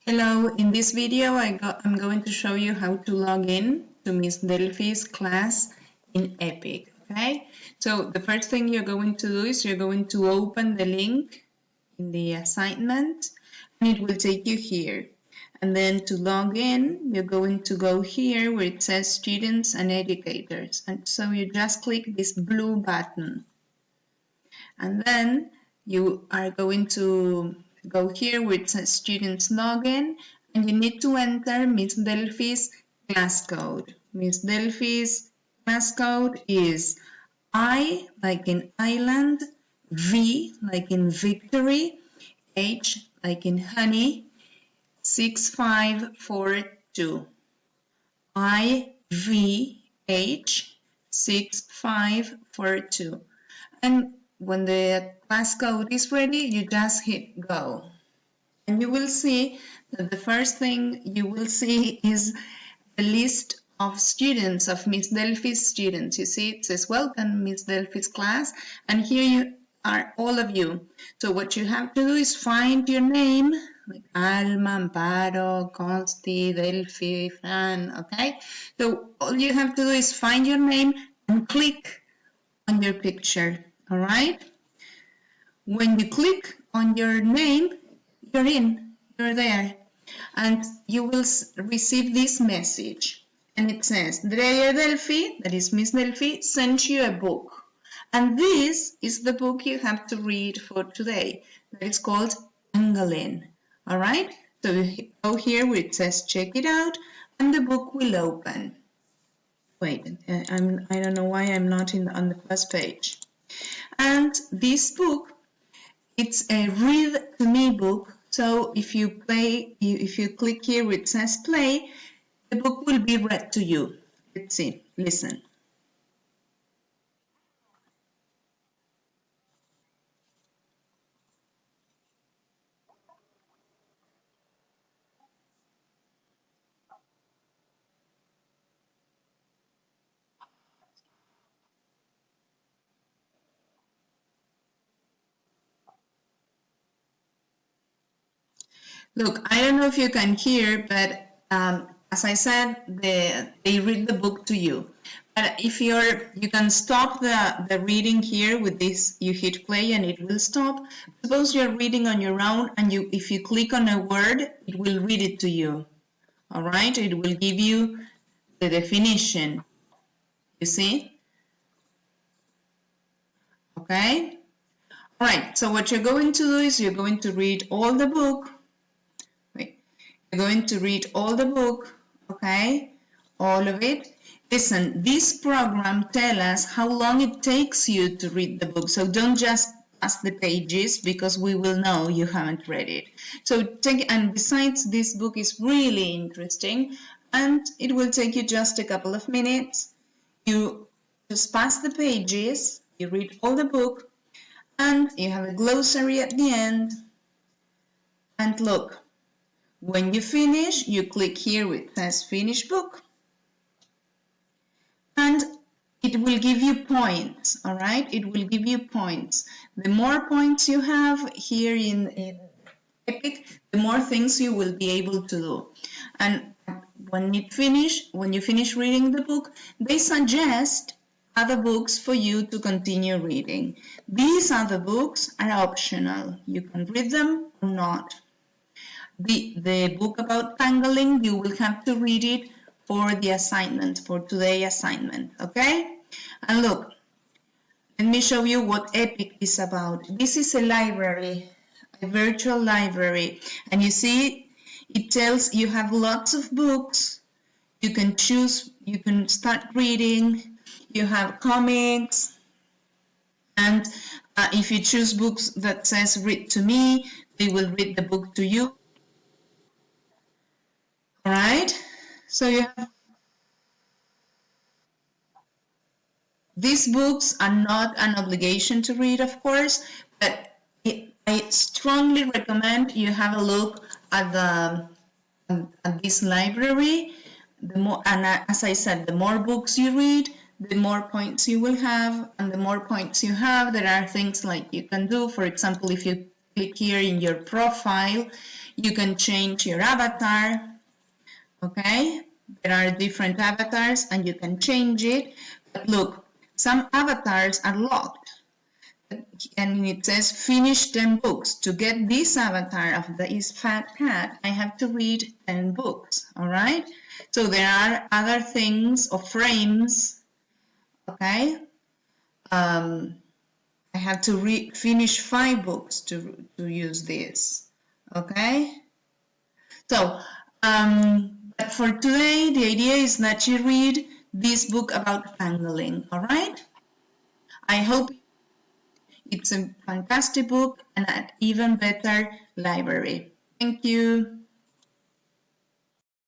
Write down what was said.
Hello, in this video I'm going to show you how to log in to Miss Delphi's class in EPIC, okay? So the first thing you're going to do is you're going to open the link in the assignment and it will take you here. And then to log in, you're going to go here where it says Students and Educators. And so you just click this blue button. And then you are going to go here where it says Students Login, and you need to enter Miss Delphi's class code. Miss Delphi's class code is I, like in island, V, like in victory, H, like in honey, 6542. IVH 6542. And when the class code is ready, you just hit go. And you will see that the first thing you will see is the list of students, of Miss Delphi's students. You see it says welcome Miss Delphi's class, and here you are, all of you. So what you have to do is find your name, like Alma, Amparo, Consti, Delphi, Fran, okay? So all you have to do is find your name and click on your picture, all right? When you click on your name, you're in, you're there, and you will receive this message. And it says, Dear Delphi, that is Miss Delphi, sent you a book. And this is the book you have to read for today. That is called Tangling. All right? So you go here where it says check it out, and the book will open. Wait, I don't know why I'm not on the first page. And this book, it's a read to me book. So if you click here where it says play, the book will be read to you. Let's see, listen. Look, I don't know if you can hear, but as I said, they read the book to you. But if you can stop the reading here with this, you hit play and it will stop. Suppose you're reading on your own and if you click on a word, it will read it to you. All right, it will give you the definition. You see? Okay? All right, so what you're going to do is you're going to read all the book. You're going to read all the book, okay? All of it. Listen, this program tells us how long it takes you to read the book. So don't just pass the pages because we will know you haven't read it. So and besides, this book is really interesting and it will take you just a couple of minutes. You just pass the pages, you read all the book, and you have a glossary at the end. And look, when you finish, you click here where it says finish book. And it will give you points, all right? It will give you points. The more points you have here in EPIC, the more things you will be able to do. And when you finish reading the book, they suggest other books for you to continue reading. These other books are optional. You can read them or not. The book about tangling, you will have to read it for the assignment, for today's assignment, okay? And look, let me show you what EPIC is about. This is a library, a virtual library, and you see it tells you have lots of books. You can choose, you can start reading, you have comics, and if you choose books that says read to me, they will read the book to you. All right, so you have these books are not an obligation to read, of course, but I strongly recommend you have a look at this library. As I said, the more books you read, the more points you will have, and the more points you have, there are things like you can do. For example, if you click here in your profile, You can change your avatar, okay? There are different avatars and you can change it. But look, some avatars are locked. And it says finish 10 books. To get this avatar of this fat cat, I have to read 10 books, all right? So there are other things or frames, okay? I have to finish 5 books to use this, okay? So, but for today, the idea is that you read this book about angling, all right? I hope it's a fantastic book and an even better library. Thank you.